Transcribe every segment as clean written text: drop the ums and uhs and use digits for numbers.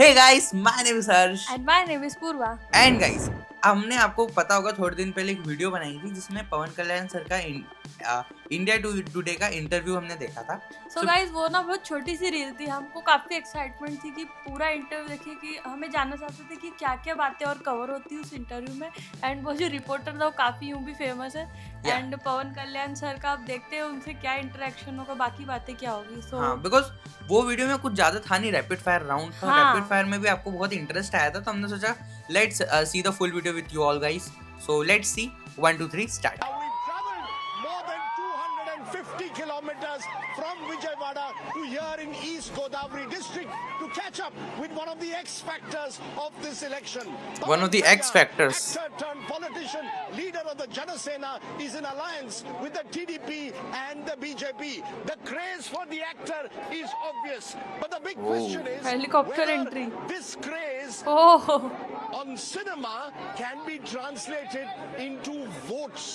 Hey guys, my name is Harsh. And my name is Purva. And guys, हमने आपको पता होगा थोड़े दिन पहले एक वीडियो बनाई थी जिसमें पवन कल्याण सर का इंडिया टुडे का इंटरव्यू हमने देखा था. सो गाइस वो ना बहुत छोटी सी रील थी. हमको काफी एक्साइटमेंट थी कि पूरा इंटरव्यू देखिए, कि हमें जानना चाहते थे कि क्या क्या बातें और कवर होती है उस इंटरव्यू में. एंड वो जो रिपोर्टर था वो काफी यूं भी फेमस है. एंड पवन कल्याण सर का आप देखते हैं उनसे क्या इंटरेक्शन होगा, बाकी बातें क्या होगी. सो हाँ, बिकॉज वो वीडियो में कुछ ज्यादा था नहीं, रैपिड फायर राउंड था. रैपिड फायर में भी आपको बहुत इंटरेस्ट आया था, तो हमने सोचा let's see the full video with you all guys. So let's see 1 2 3 start. More than 250 kilometers from Vijayawada to here in East Godavari district to catch up with one of the X factors of this election. One of the X factors. Actor turned politician, leader of the Jana Sena, is in alliance with the TDP and the BJP. The craze for the actor is obvious, but the big question is Helicopter whether entry. this craze on cinema can be translated into votes.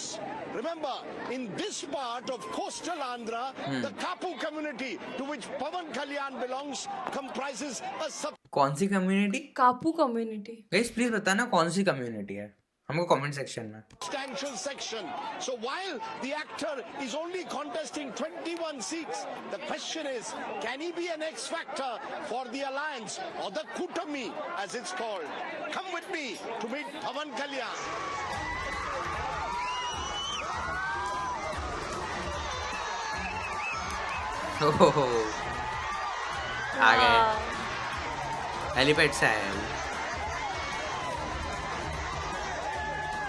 Remember, in this part of coastal Andhra, the Kapu community to which Pavan Kalyan belongs comprises a कौन सी community? कापू community. Guys please बताना कौन सी community है हमको comment section में. substantial section. So while the actor is only contesting 21 seats, the question is, can he be an X factor for the alliance or the Kutami as it's called? Come with me to meet Pavan Kalyan. आ गए, helipad से आया है.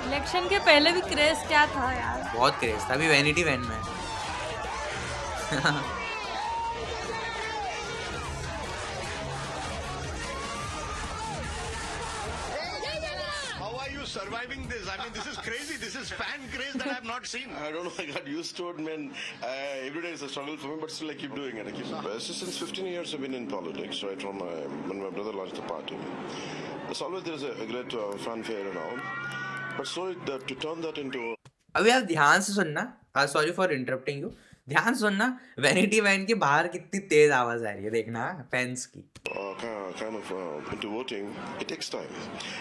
Election के पहले भी craze क्या था यार. बहुत क्रेज था. अभी वैनिटी वैन में. How are you surviving this? I mean, this is crazy. This is fan craze that I've not seen. I don't know. I got used to it, man. Every day is a struggle for me, but still I keep doing it. Since 15 years I've been in politics, right from when my brother launched the party. As always, there is a great fanfare and all. But so to turn that into... अभी आप ध्यान से सुनना. Sorry for interrupting you. ध्यान से सुनना, vanity van के बाहर कितनी तेज आवाज आ रही है, देखना फैंस की. kind of into voting, it takes time.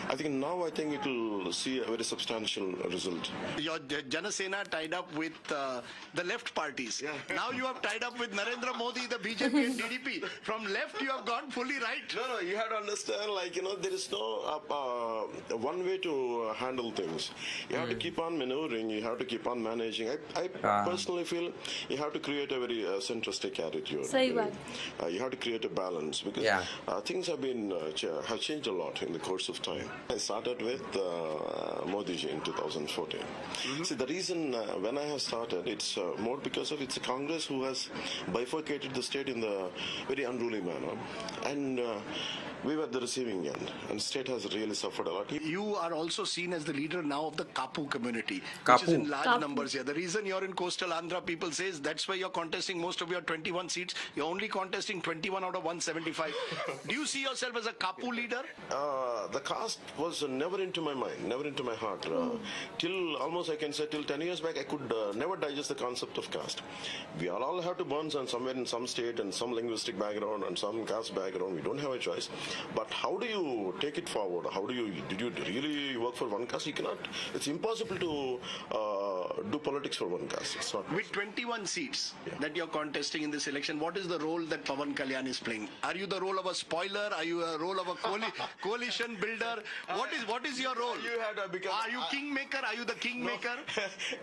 I think now it will see a very substantial result. Your Jana Sena tied up with the left parties. Yeah. Now you have tied up with Narendra Modi, the BJP and DDP. From left you have gone fully right. No, you have to understand, there is no one way to handle things. You have to keep on maneuvering, you have to keep on managing. I personally feel you have to create a very centristic attitude. सही बात. You have to create a balance because things have been have changed a lot in the course of time. I started with Modi ji in 2014. See, the reason when I have started, it's more because of it's a Congress who has bifurcated the state in the very unruly manner, and we were the receiving end, and state has really suffered a lot. You are also seen as the leader now of the Kapu community, which Kapu. is in large Kapu. numbers here. The reason you're in coastal Andhra, people says that's why you're contesting most of your 21 seats. You're only contesting 21 out of 175. Do you see yourself as a Kapu leader? The caste was never into my mind, never into my heart. Till almost I can say till 10 years back, I could never digest the concept of caste. We all have to burn somewhere in some state and some linguistic background and some caste background. We don't have a choice. But how do you take it forward? Did you really work for one caste? You cannot. It's impossible to do politics for one caste. It's not. With 21 seats that you're contesting in this election, what is the role that Pavan Kalyan is playing? Are you the role of a spoiler? Are you a role of a coalition builder? What is your role? You had become. Are you kingmaker? Are you the kingmaker?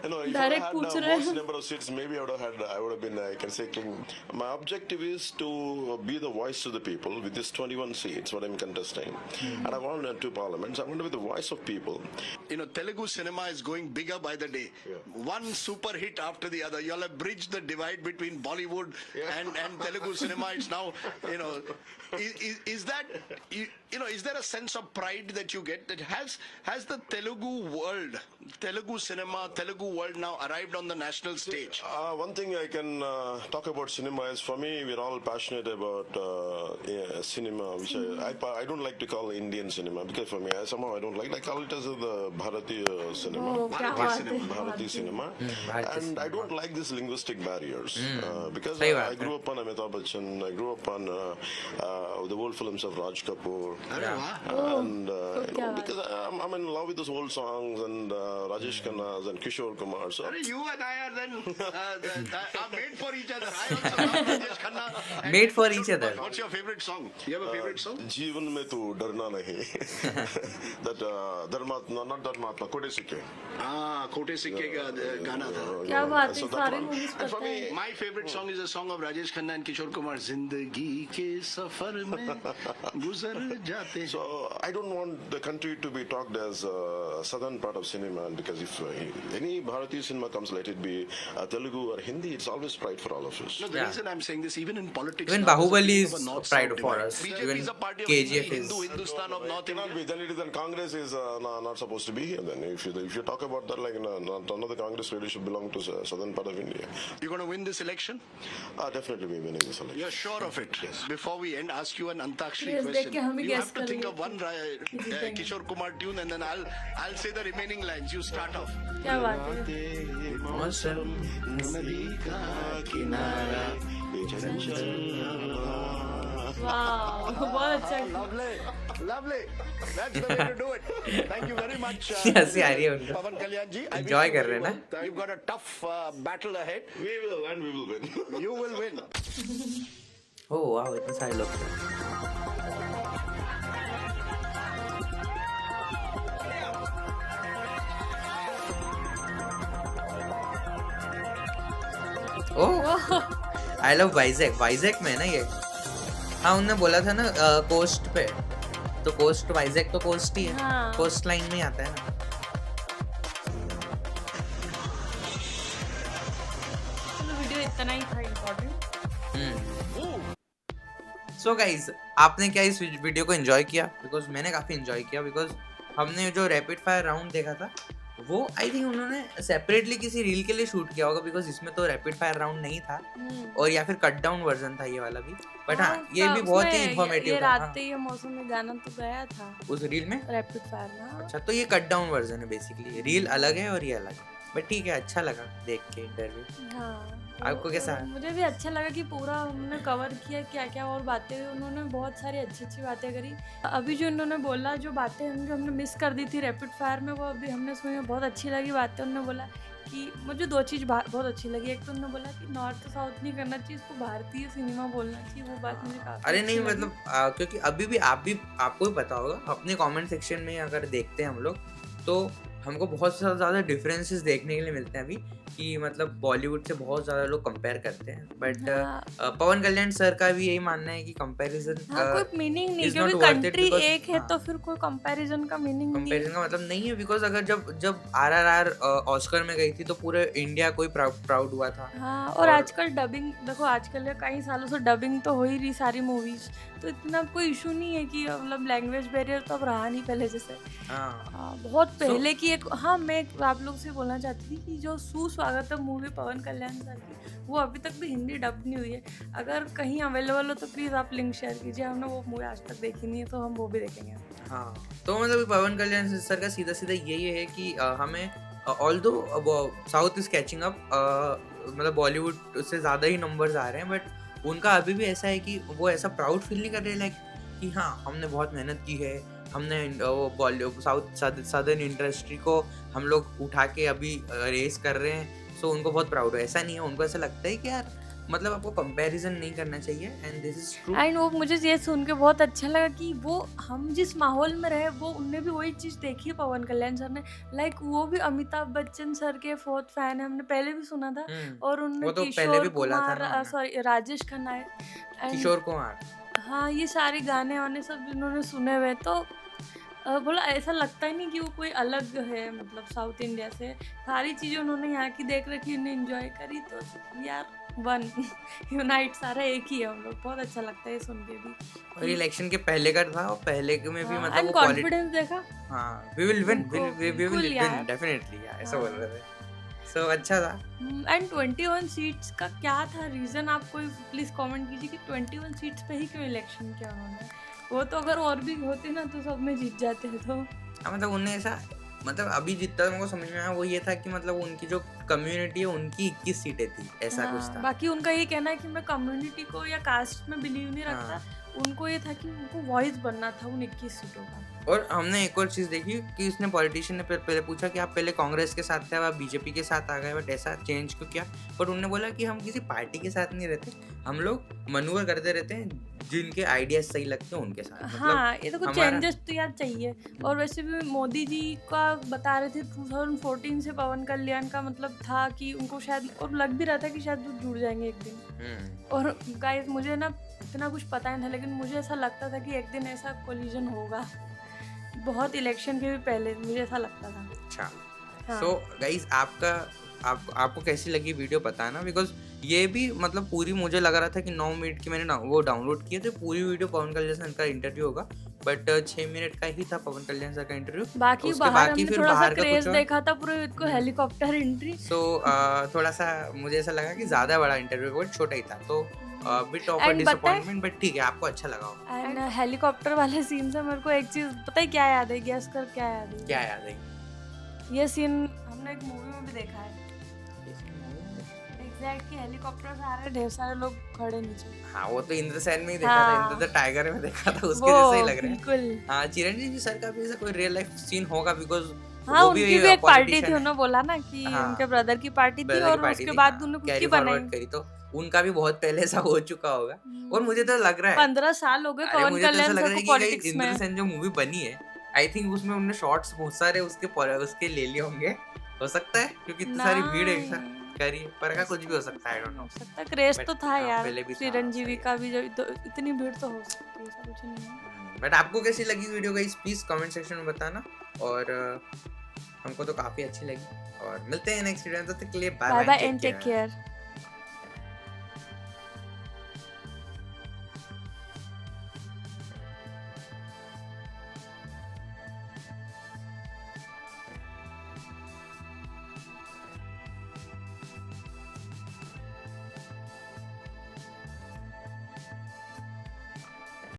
No, if Direct I had पूछ the रहे most हैं. number of seats, maybe I would have been, I can say, king. My objective is to be the voice of the people with this 21 seats, what I'm contesting. And I want two parliaments. I want to be the voice of people. Telugu cinema is going bigger by the day. One super hit after the other. You all have bridged the divide between Bollywood and Telugu cinema. It's now, is that is there a sense of pride that you get? That has the Telugu cinema, Telugu world now arrived on the national stage? One thing I can talk about cinema is, for me, we're all passionate about cinema, which I don't like to call Indian cinema, because for me, somehow I don't like. I call it as the Bharatiya cinema. Oh, क्या बात है। Bharati cinema. Bharati And I cinema. don't like these linguistic barriers because सही I बात है। grew up on Amitabh Bachchan, I grew up on the old films of Raj Kapoor. And क्या बात because I'm in love with those old songs and Rajesh Khanna's and Kishore Kumar. So You and I are then are made for each other. I also love Rajesh Khanna. and Made for Kishore each Kumar. other. What's your favorite song? You have a favorite song? जीवन में तू डरना नहीं. That Dharmatma, not Dharmatma, Kote Sikke. Khote Sikke ka गाना था. क्या बात है, So that सारे one. movies And for पता है। me, My favorite song is a song of Rajesh Khanna and Kishore Kumar. जिंदगी के सफर में गुजर जाते हैं. So I don't want the country to be talked as southern part of cinema, because if any Bharatiya cinema comes, let it be Telugu or Hindi, it's always pride for all of us. No, the Yeah. reason I'm saying this, even in politics, Even now, there's a Bahubali thing is of a north-south pride for divide. us. BJP Even is a party of KGF Hindi, is. Hindu Hindustan of North Cannot India. be. Then Congress is not supposed to be here. Then if you talk about that, like none of the Congress really should belong to southern part of India. You're going to win this election? Definitely be winning this election. You're sure of it? Yes. Before we end, ask you an Antakshari Yes, देख के हम question. भी You guess have to कर think लेंगे of one जीतेंगे। Kishore Kumar tune, and then I'll say the remaining lines. You start off. क्या बात है। मौसम नदी का किनारा वाह, बहुत अच्छा। Lovely. That's the way to do it. Thank you very much. हंसी आ रही है उनको। Pawan Kalyan ji. I wish Enjoy you कर very रहे हैं well. You've got a tough battle ahead. We will win. You will win. ओह वाह, इतने सारे लोग थे। ओह, आई लव वाइजैक। वाइजैक में है ना ये? हाँ, उन्होंने बोला था ना कोस्ट पे, तो कोस्ट वाइजैक तो कोस्ट ही है, हाँ। कोस्ट लाइन में ही आता है ना। चलो वीडियो इतना ही था इम्पोर्टेंट। सो गाइज, आपने क्या इस वीडियो को एंजॉय किया? बिकॉज मैंने काफी एंजॉय किया, बिकॉज हमने जो रैपिड फायर राउंड देखा था वो आई थिंक उन्होंने सेपरेटली किसी रील के लिए शूट किया होगा, बिकॉज इसमें तो रैपिड फायर राउंड नहीं था, और या फिर कट डाउन वर्जन था ये वाला भी। बट हाँ, ये भी बहुत ही इंफॉर्मेटिव ये था। रात ये मौसम में गाना तो गया था उस रील में। रैपिड फायर में। अच्छा, तो ये कट डाउन वर्जन है बेसिकली, रील अलग है और ये अलग है। बट ठीक है, अच्छा लगा देख के इंटरव्यू। हाँ, आपको कैसा? मुझे भी अच्छा लगा कि पूरा हमने कवर किया, क्या क्या और बातें उन्होंने बहुत सारी अच्छी अच्छी बातें करी। अभी जो उन्होंने बोला, जो बातें जो हमने मिस कर दी थी रैपिड फायर में, वो अभी हमने सुनी, बहुत अच्छी लगी बातें। उन्होंने बोला कि मुझे दो चीज़ बहुत अच्छी लगी। एक तो उन्होंने बोला कि नॉर्थ साउथ नहीं करना चाहिए, इसको भारतीय सिनेमा बोलना चाहिए। वो बात मुझे काफी अरे नहीं, अच्छी लगी। मतलब क्योंकि अभी भी आपको भी पता होगा, अपने कमेंट सेक्शन में अगर देखते हैं हम लोग, तो हमको बहुत ज़्यादा डिफरेंसेस देखने के लिए मिलते हैं अभी, कि मतलब बॉलीवुड से बहुत ज़्यादा लोग कंपेयर करते हैं। बट पवन कल्याण सर का भी यही मानना है कि कंपैरिजन कोई मीनिंग नहीं, is क्योंकि not worth it country because- एक है हाँ। तो फिर कोई कंपैरिजन का मीनिंग नहीं है। कंपैरिजन का मतलब नहीं है, बिकॉज अगर जब RRR ऑस्कर में गई थी तो पूरे इंडिया कोई प्राउड हुआ था। हाँ, और आजकल डबिंग देखो, आजकल या कई सालों से डबिंग तो हो ही रही सारी मूवीज, तो इतना कोई इशू नहीं है कि मतलब लैंग्वेज बैरियर तो अब रहा नहीं पहले जैसे। हाँ, बहुत पहले की एक, हाँ, मैं आप लोग से बोलना चाहती थी कि जो सुस्वागतम मूवी पवन कल्याण सर की, वो अभी तक भी हिंदी डब नहीं हुई है। अगर कहीं अवेलेबल हो तो प्लीज़ आप लिंक शेयर कीजिए। हमने वो मूवी आज तक देखी नहीं है, तो हम वो भी देखेंगे। हाँ, तो मतलब पवन कल्याण सर का सीधा सीधा यही है कि हमें although south is catching up, मतलब बॉलीवुड से ज़्यादा ही नंबर्स आ रहे हैं, बट उनका अभी भी ऐसा है कि वो ऐसा प्राउड फील नहीं कर रहे, लाइक कि हाँ हमने बहुत मेहनत की है, हमने साउथ सदर्न इंडस्ट्री को हम लोग उठा के अभी रेस कर रहे हैं, सो उनको बहुत प्राउड है। ऐसा नहीं है, उनको ऐसा लगता है कि यार मतलब आपको कंपैरिजन नहीं करना चाहिए, and this is true. And वो मुझे ये सुन के बहुत अच्छा लगा कि वो हम जिस माहौल में रहे, वो उनने भी वही चीज़ देखी है पवन कल्याण सर ने। लाइक वो भी अमिताभ बच्चन सर के 4th फैन है, हमने पहले भी सुना था। और उन्होंने वो तो पहले भी बोला था ना उन्होंने। सॉरी, राजेश खन्ना है, and किशोर कुमार, हाँ, ये सारे गाने वाने सब इन्होंने सुने हुए, तो बोला ऐसा लगता ही नहीं कि वो कोई अलग है, मतलब साउथ इंडिया से। सारी चीज़ें उन्होंने यहाँ की देख रखी, उन्हें एंजॉय करी, तो यार वन यूनाइट सारा एक ही है हम लोग, बहुत अच्छा लगता है ये सुन के भी। और इलेक्शन के पहले का था, और पहले के में भी मतलब एंड वो क्वालिटी, कॉन्फिडेंस देखा। हाँ वी विल विन, उनको वी विल बिल्कुल विन यार। डेफिनेटली यार, ऐसा हाँ। बोल रहे थे। सो अच्छा था। एंड 21 सीट्स का क्या था रीजन, आप कोई प्लीज कमेंट कीजिए कि 21 सीट्स पे ही क्यों इलेक्शन किया उन्होंने। वो तो अगर और भी होते ना तो सब में जीत जाते हैं। तो हाँ मतलब उन्हें ऐसा, मतलब अभी जितना मेरे को समझ में आया वो ये था कि मतलब उनकी जो कम्युनिटी है उनकी 21 सीटें थी, ऐसा कुछ हाँ, था। बाकी उनका ये कहना है कि मैं कम्युनिटी को या कास्ट में बिलीव नहीं रखता। उनको ये था कि उनको वॉइस बनना था उन 21 सीटों का। और हमने एक और चीज देखी कि उसने पॉलिटिशियन ने पहले पूछा कि आप पहले कांग्रेस के साथ थे, अब आप बीजेपी के साथ आ गए, बट ऐसा चेंज क्यों किया? बट उन्होंने बोला कि हम किसी पार्टी के साथ नहीं रहते, हम लोग मनूवर करते रहते हैं, जिनके आइडियाज सही लगते हैं उनके साथ। हाँ, ये तो कुछ हमारा- चेंजेस तो यार चाहिए। और वैसे भी मोदी जी का बता रहे थे 2014 से पवन कल्याण का मतलब था कि उनको शायद, और लग भी रहा था कि शायद वो जुड़ जाएंगे एक दिन। और गाइस मुझे ना इतना कुछ पता नहीं था, लेकिन मुझे ऐसा लगता था कि एक दिन ऐसा कोलिजन होगा। बहुत इलेक्शन के भी पहले मुझे ऐसा लगता था। अच्छा, हाँ। सो गाइस आपको कैसी लगी वीडियो बताना, बिकॉज ये भी मतलब पूरी मुझे लग रहा था कि 9 मिनट की मैंने वो डाउनलोड किए थे, पूरी वीडियो पवन कल्याण सर का इंटरव्यू होगा, बट 6 मिनट का ही था पवन कल्याण सर का इंटरव्यू। बाकी बाहर हमने थोड़ा सा क्रेज देखा था पूरे को, हेलीकॉप्टर एंट्री। सो थोड़ा सा मुझे ऐसा लगा कि ज्यादा बड़ा इंटरव्यू बट छोटा ही था, तो bit of a And disappointment, but ठीक है, आपको अच्छा लगा होगा। एंड हेलीकॉप्टर वाले सीन से मेरे को एक चीज पता है क्या याद है, गेस कर क्या याद है? क्या याद है? ये सीन हमने एक मूवी में भी देखा है एग्जैक्ट, कि हेलीकॉप्टर से आ रहे ढेर सारे लोग खड़े नीचे। हाँ वो तो इंद्रसेन में ही देखा था, हाँ। इंद्र द टाइगर में देखा था, उसके वो जैसे ही लग रहा है। बिल्कुल। हाँ, चिरंजीवी जी सर का भी ऐसा कोई रियल लाइफ सीन होगा, बिकॉज हाँ, उनकी भी एक पार्टी थी, politician है। उन्होंने बोला ना कि हाँ। उनके ब्रदर की पार्टी थी, ब्रदर की और पार्टी उसके थी, बाद हाँ, उन्होंने खुद कैरी की बनाई। फॉरवर्ड करी, तो उनका भी बहुत पहले ऐसा हो चुका होगा। और मुझे तो लग रहा है 15 साल हो गए अरे पवन मुझे तो ऐसा कल्याण लग सर रहा है को कि पॉलिटिक्स में। इंद्रसेन जो मूवी बनी है, आई थिंक उसमें उन्होंने शॉर्ट्स बहुत सारे उसके ले लिए होंगे, हो सकता है, क्योंकि इतनी सारी भीड़ एक साथ करी, पर का कुछ भी हो सकता है, आई डोंट नो। हो सकता है, क्रेज तो But, था हाँ, यार पहले भी था, चिरंजीवी सही का भी, जब तो इतनी भीड़ तो हो सकती है, ऐसा कुछ नहीं है। बट आपको कैसी लगी video guys, please comment section में बताना, और हमको तो काफी अच्छी लगी, और मिलते हैं नेक्स्ट वीडियो में, तब तक के लिए bye bye bye, bye and take care.